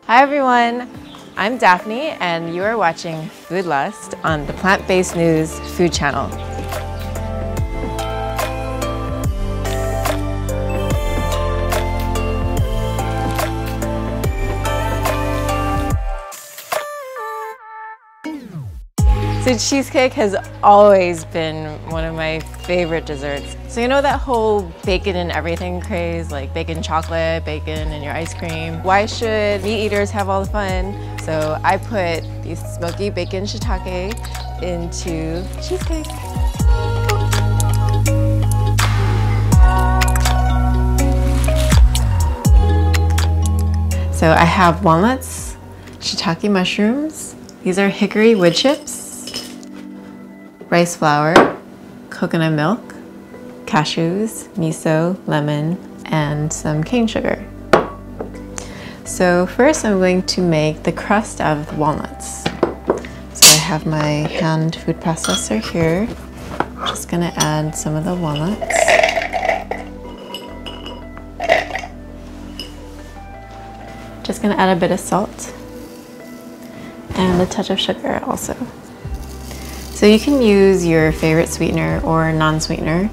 Hi everyone, I'm Daphne and you are watching Food Lust on the Plant-Based News Food Channel. So cheesecake has always been one of my favorite desserts. So you know that whole bacon and everything craze, like bacon chocolate, bacon in your ice cream? Why should meat eaters have all the fun? So I put these smoky bacon shiitake into cheesecake. So I have walnuts, shiitake mushrooms. These are hickory wood chips, rice flour, coconut milk, cashews, miso, lemon, and some cane sugar. So first I'm going to make the crust out of the walnuts. So I have my hand food processor here. Just gonna add some of the walnuts. Just gonna add a bit of salt and a touch of sugar also. So you can use your favorite sweetener or non-sweetener,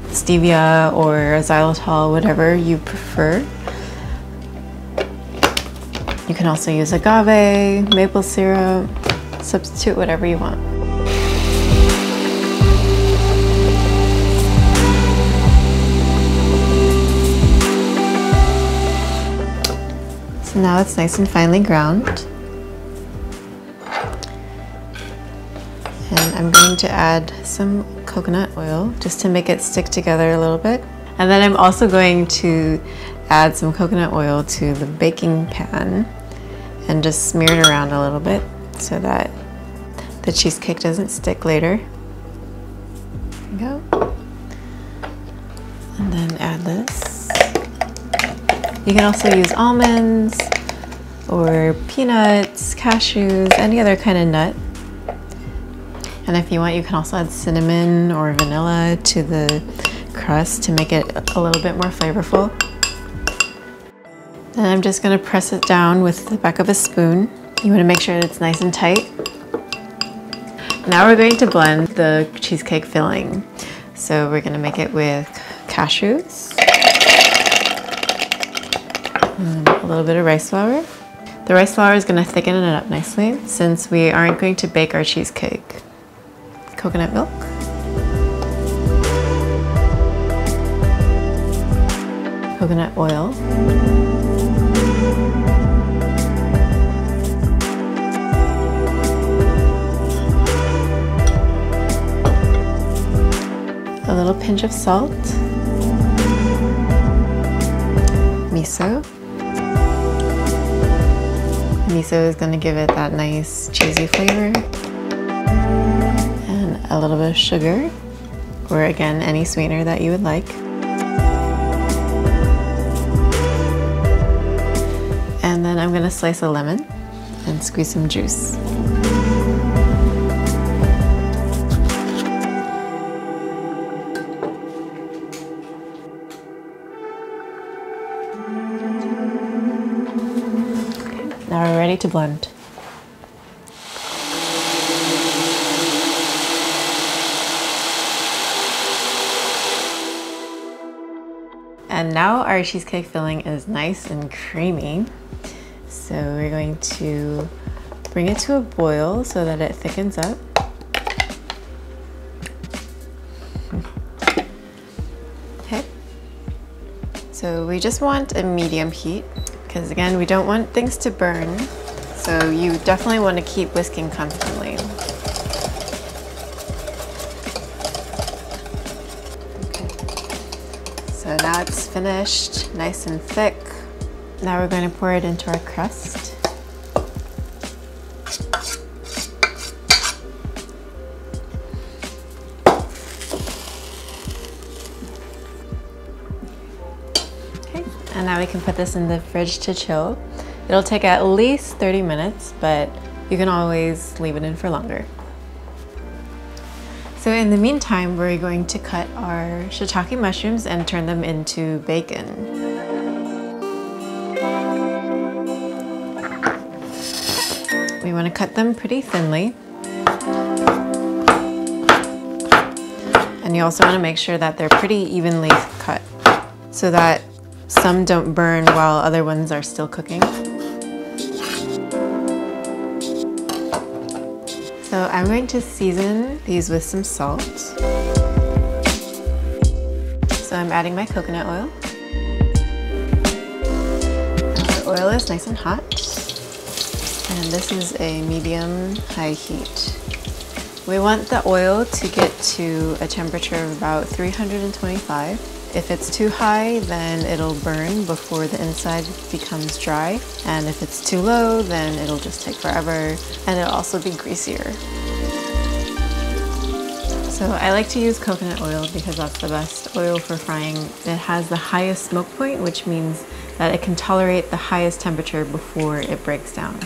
stevia or xylitol, whatever you prefer. You can also use agave, maple syrup, substitute whatever you want. So now it's nice and finely ground. And I'm going to add some coconut oil just to make it stick together a little bit. And then I'm also going to add some coconut oil to the baking pan and just smear it around a little bit so that the cheesecake doesn't stick later. There we go. And then add this. You can also use almonds or peanuts, cashews, any other kind of nut. And if you want, you can also add cinnamon or vanilla to the crust to make it a little bit more flavorful. And I'm just gonna press it down with the back of a spoon. You wanna make sure that it's nice and tight. Now we're going to blend the cheesecake filling. So we're gonna make it with cashews, and a little bit of rice flour. The rice flour is gonna thicken it up nicely since we aren't going to bake our cheesecake. Coconut milk, coconut oil, a little pinch of salt, miso. Miso is going to give it that nice cheesy flavor. A little bit of sugar, or again, any sweetener that you would like. And then I'm gonna slice a lemon and squeeze some juice. Okay, now we're ready to blend. And now our cheesecake filling is nice and creamy. So we're going to bring it to a boil so that it thickens up. Okay. So we just want a medium heat because again, we don't want things to burn. So you definitely want to keep whisking constantly. So now it's finished, nice and thick. Now we're going to pour it into our crust. Okay, and now we can put this in the fridge to chill. It'll take at least 30 minutes, but you can always leave it in for longer. So in the meantime, we're going to cut our shiitake mushrooms and turn them into bacon. want to cut them pretty thinly. And you also want to make sure that they're pretty evenly cut so that some don't burn while other ones are still cooking. So I'm going to season these with some salt. So I'm adding my coconut oil. The oil is nice and hot. And this is a medium-high heat. We want the oil to get to a temperature of about 325. If it's too high, then it'll burn before the inside becomes dry. And if it's too low, then it'll just take forever and it'll also be greasier. So I like to use coconut oil because that's the best oil for frying. It has the highest smoke point, which means that it can tolerate the highest temperature before it breaks down.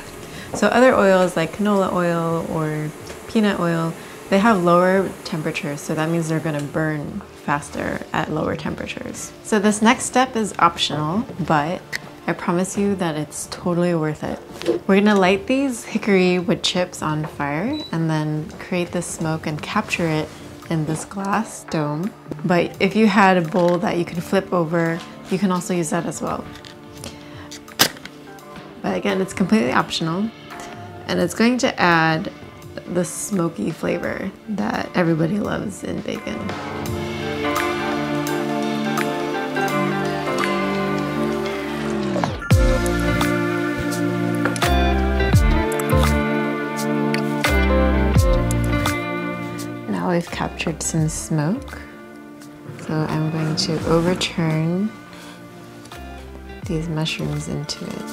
So other oils like canola oil or peanut oil, they have lower temperatures, so that means they're gonna burn faster at lower temperatures. So this next step is optional, but I promise you that it's totally worth it. We're gonna light these hickory wood chips on fire and then create this smoke and capture it in this glass dome. But if you had a bowl that you could flip over, you can also use that as well. But again, it's completely optional. And it's going to add the smoky flavor that everybody loves in bacon. Now we've captured some smoke. So I'm going to overturn these mushrooms into it.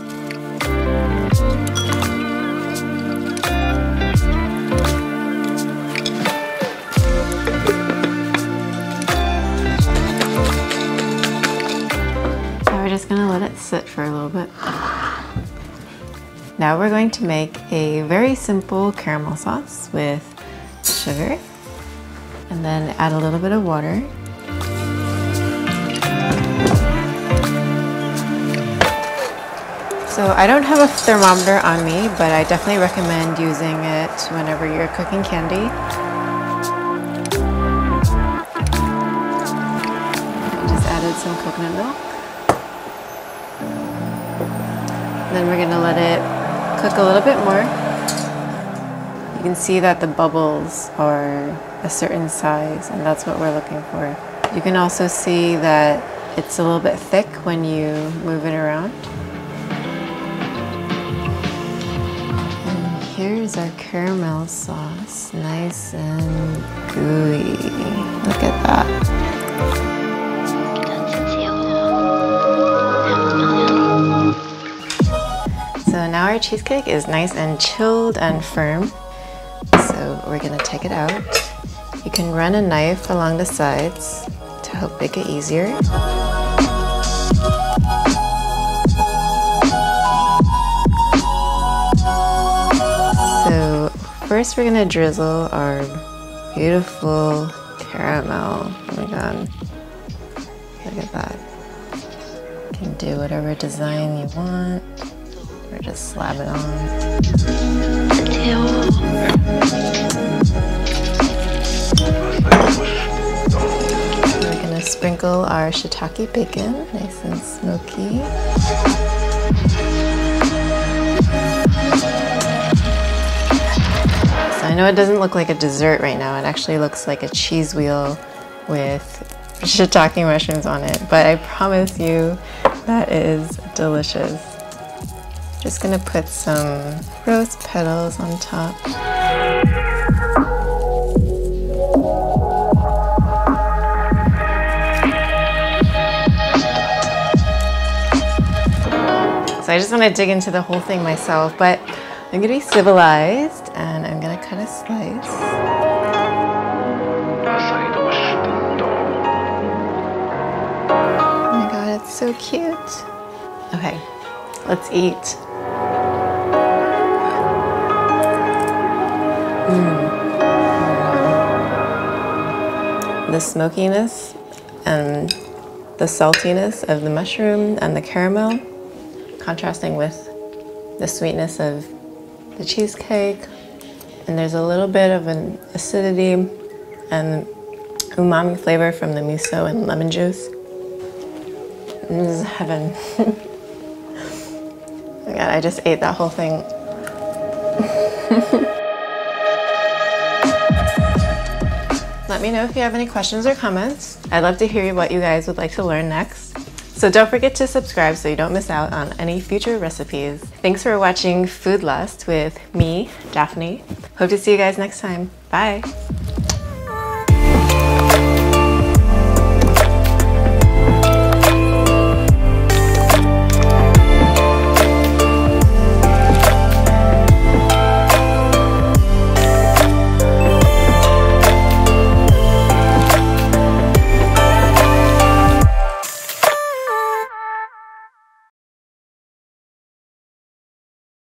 Just gonna let it sit for a little bit. Now we're going to make a very simple caramel sauce with sugar and then add a little bit of water. So I don't have a thermometer on me, but I definitely recommend using it whenever you're cooking candy. I just added some coconut milk. Then we're gonna let it cook a little bit more. You can see that the bubbles are a certain size, and that's what we're looking for. You can also see that it's a little bit thick when you move it around. And here's our caramel sauce, nice and gooey. Look at that. So now our cheesecake is nice and chilled and firm. So we're gonna take it out. You can run a knife along the sides to help make it easier. So first we're gonna drizzle our beautiful caramel. Oh my god, look at that. You can do whatever design you want. Or just slab it on. We're gonna sprinkle our shiitake bacon, nice and smoky. So I know it doesn't look like a dessert right now. It actually looks like a cheese wheel with shiitake mushrooms on it, but I promise you that is delicious. Just gonna put some rose petals on top. So I just want to dig into the whole thing myself, but I'm gonna be civilized and I'm gonna cut a slice. Oh my god, it's so cute. Okay, let's eat. The smokiness and the saltiness of the mushroom and the caramel contrasting with the sweetness of the cheesecake, and there's a little bit of an acidity and umami flavor from the miso and lemon juice. This is heaven. Oh my God, I just ate that whole thing. Let me know if you have any questions or comments. I'd love to hear what you guys would like to learn next. So don't forget to subscribe so you don't miss out on any future recipes. Thanks for watching Food Lust with me, Daphne. Hope to see you guys next time. Bye.